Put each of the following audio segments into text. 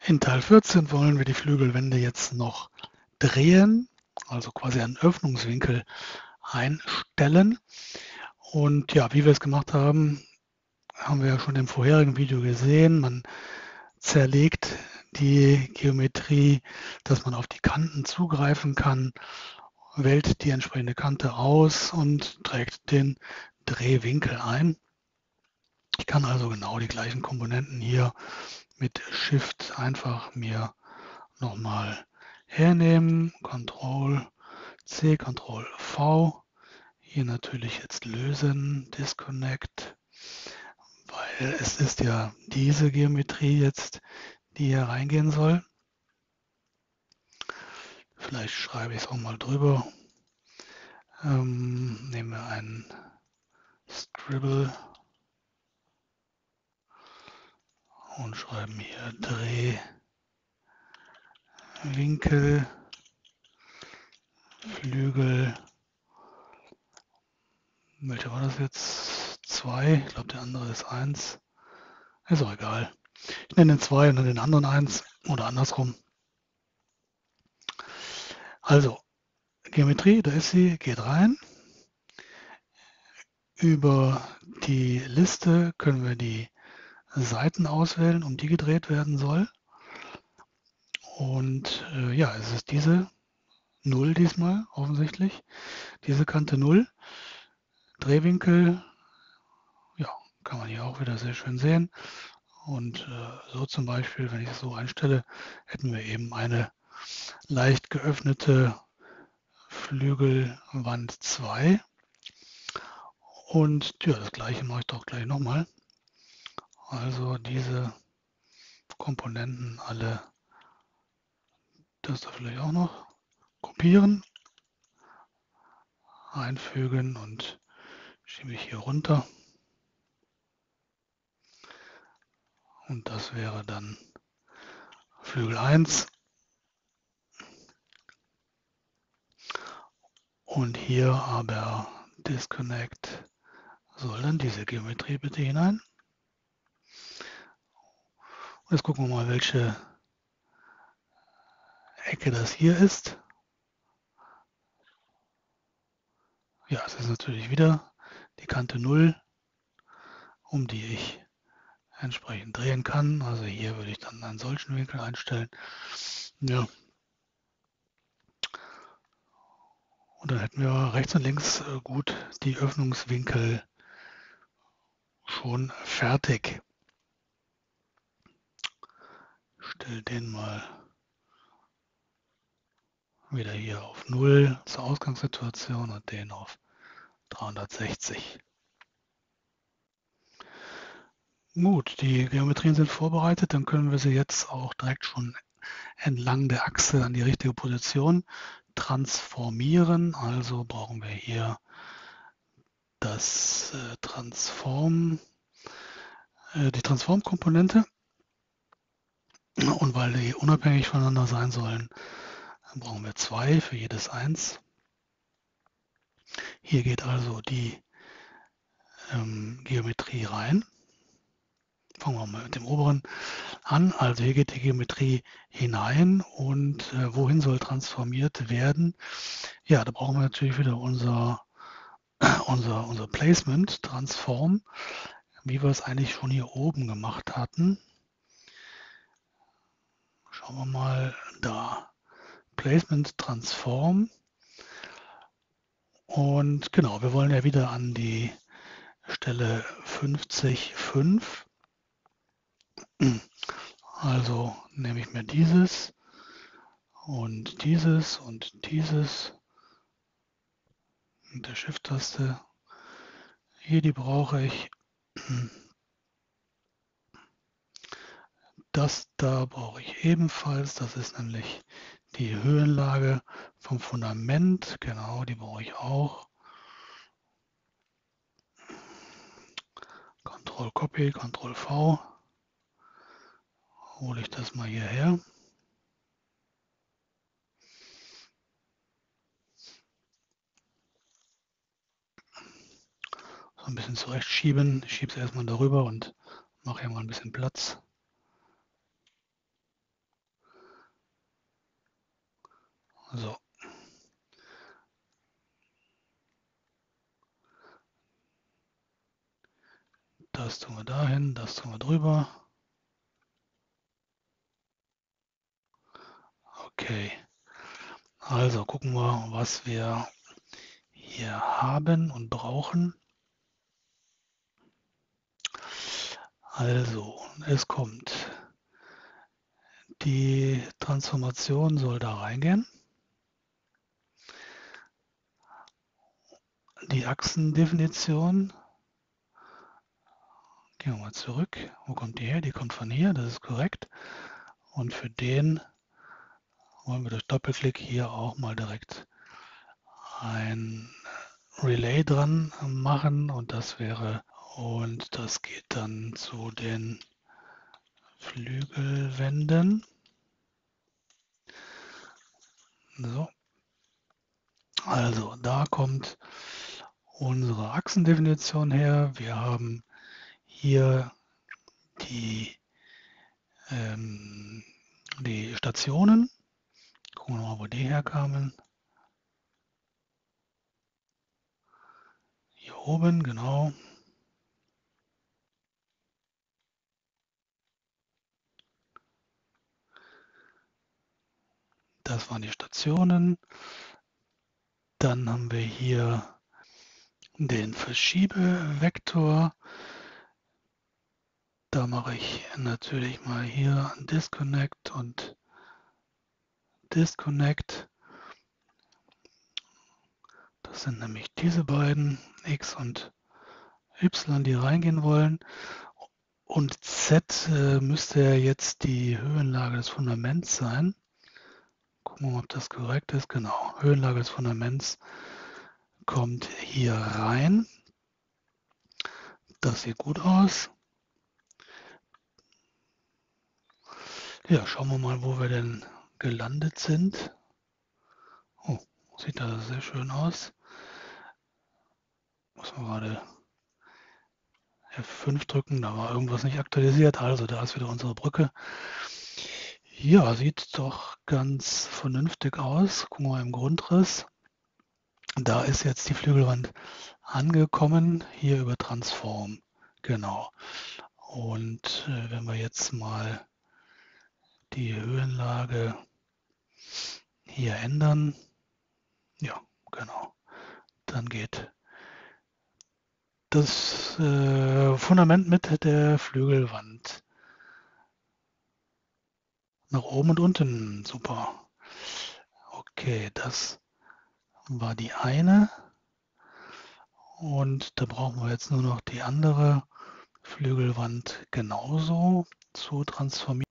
In Teil 14 wollen wir die Flügelwände jetzt noch drehen, also quasi einen Öffnungswinkel einstellen. Und ja, wie wir es gemacht haben, haben wir ja schon im vorherigen Video gesehen. Man zerlegt die Geometrie, dass man auf die Kanten zugreifen kann, wählt die entsprechende Kante aus und trägt den Drehwinkel ein. Ich kann also genau die gleichen Komponenten hier mit Shift einfach mir nochmal hernehmen. Ctrl C, Ctrl V. Hier natürlich jetzt lösen, Disconnect, weil es ist ja diese Geometrie jetzt, die hier reingehen soll. Vielleicht schreibe ich es auch mal drüber. Nehmen wir einen Scribble und schreiben hier Drehwinkel, Flügel. Welcher war das jetzt? 2. Ich glaube, der andere ist 1. Ist auch egal. Ich nenne den 2 und dann den anderen 1 oder andersrum. Also, Geometrie, da ist sie, geht rein. Über die Liste können wir die Seiten auswählen, um die gedreht werden soll. Und ja, es ist diese 0 diesmal offensichtlich. Diese Kante 0. Drehwinkel, ja, kann man hier auch wieder sehr schön sehen. Und so zum Beispiel, wenn ich es so einstelle, hätten wir eben eine leicht geöffnete Flügelwand 2. Und ja, das gleiche mache ich doch gleich nochmal. Also diese Komponenten alle, das da vielleicht auch noch, kopieren, einfügen und schiebe ich hier runter. Und das wäre dann Flügel 1. Und hier aber Disconnect soll dann diese Geometrie bitte hinein. Und jetzt gucken wir mal, welche Ecke das hier ist. Ja, es ist natürlich wieder die Kante 0, um die ich entsprechend drehen kann. Also hier würde ich dann einen solchen Winkel einstellen. Ja. Und dann hätten wir rechts und links gut die Öffnungswinkel schon fertig. Ich stelle den mal wieder hier auf 0 zur Ausgangssituation und den auf 360. Gut, die Geometrien sind vorbereitet, dann können wir sie jetzt auch direkt schon entlang der Achse an die richtige Position transformieren. Also brauchen wir hier das die Transformkomponente. Und weil die unabhängig voneinander sein sollen, brauchen wir 2 für jedes 1. Hier geht also die Geometrie rein. Fangen wir mal mit dem oberen an. Also hier geht die Geometrie hinein und wohin soll transformiert werden? Ja, da brauchen wir natürlich wieder unser Placement, Transform, wie wir es eigentlich schon hier oben gemacht hatten. Schauen wir mal da. Placement, Transform. Und genau, wir wollen ja wieder an die Stelle 50,5. Also nehme ich mir dieses und dieses und dieses mit der Shift-Taste. Hier, die brauche ich. Das da brauche ich ebenfalls. Das ist nämlich die Höhenlage vom Fundament. Genau, die brauche ich auch. Ctrl Copy, Ctrl V. Hole ich das mal hierher. So ein bisschen zurechtschieben. Ich schiebe es erstmal darüber und mache hier mal ein bisschen Platz. Das tun wir dahin, das tun wir drüber. Okay, also gucken wir, was wir hier haben und brauchen. Also, es kommt. Die Transformation soll da reingehen. Die Achsendefinition, gehen wir mal zurück. Wo kommt die her? Die kommt von hier, das ist korrekt. Und für den wollen wir durch Doppelklick hier auch mal direkt ein Relay dran machen und das geht dann zu den Flügelwänden. So, also da kommt unsere Achsendefinition her. Wir haben hier die, die Stationen. Gucken wir mal, wo die herkamen. Hier oben, genau. Das waren die Stationen. Dann haben wir hier den Verschiebevektor. Da mache ich natürlich mal hier Disconnect und Disconnect. Das sind nämlich diese beiden X und Y, die reingehen wollen. Und Z müsste ja jetzt die Höhenlage des Fundaments sein. Gucken wir mal, ob das korrekt ist. Genau, Höhenlage des Fundaments kommt hier rein. Das sieht gut aus. Ja, schauen wir mal, wo wir denn gelandet sind. Oh, sieht da sehr schön aus. Muss man gerade F5 drücken, da war irgendwas nicht aktualisiert. Also da ist wieder unsere Brücke. Ja, sieht doch ganz vernünftig aus. Gucken wir mal im Grundriss. Da ist jetzt die Flügelwand angekommen, hier über Transform. Genau. Und wenn wir jetzt mal die Höhenlage hier ändern, ja, genau, dann geht das Fundament mit der Flügelwand nach oben und unten. Super. Okay, das war die eine. Und da brauchen wir jetzt nur noch die andere Flügelwand genauso zu transformieren.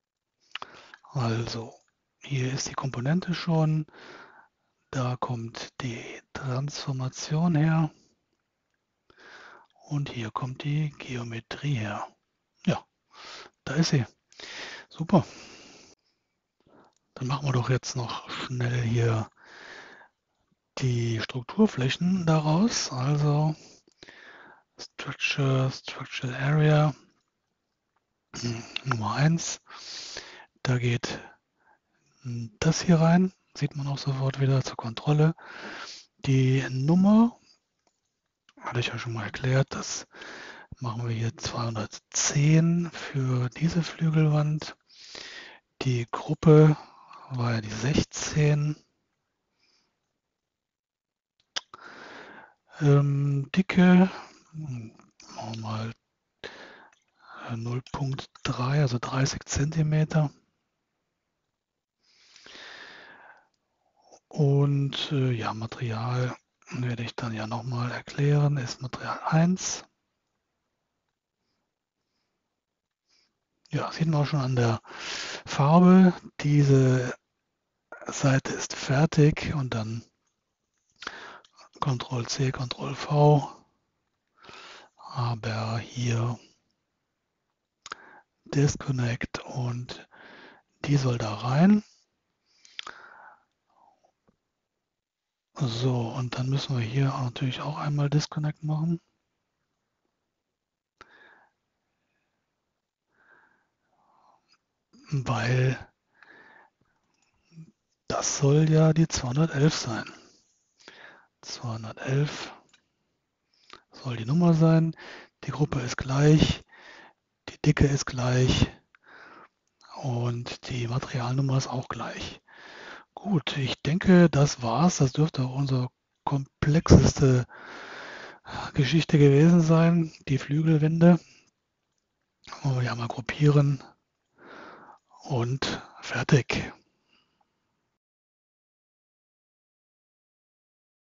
Also, hier ist die Komponente schon. Da kommt die Transformation her. Und hier kommt die Geometrie her. Ja, da ist sie. Super. Dann machen wir doch jetzt noch schnell hier die Strukturflächen daraus. Also Structural Area Nummer 1. Da geht das hier rein. Sieht man auch sofort wieder zur Kontrolle. Die Nummer hatte ich ja schon mal erklärt. Das machen wir hier 210 für diese Flügelwand. Die Gruppe war ja die 16. Dicke, machen wir mal 0,3, also 30 Zentimeter. Und ja, Material werde ich dann ja nochmal erklären, ist Material 1. Ja, sieht man auch schon an der Farbe. Diese Seite ist fertig und dann Ctrl+C, Ctrl+V. Aber hier Disconnect und die soll da rein. So, und dann müssen wir hier natürlich auch einmal Disconnect machen. Weil das soll ja die 211 sein. 211 soll die Nummer sein. Die Gruppe ist gleich. Dicke ist gleich und die Materialnummer ist auch gleich. Gut, ich denke, das war's. Das dürfte auch unsere komplexeste Geschichte gewesen sein, die Flügelwände. Wollen wir ja mal gruppieren und fertig.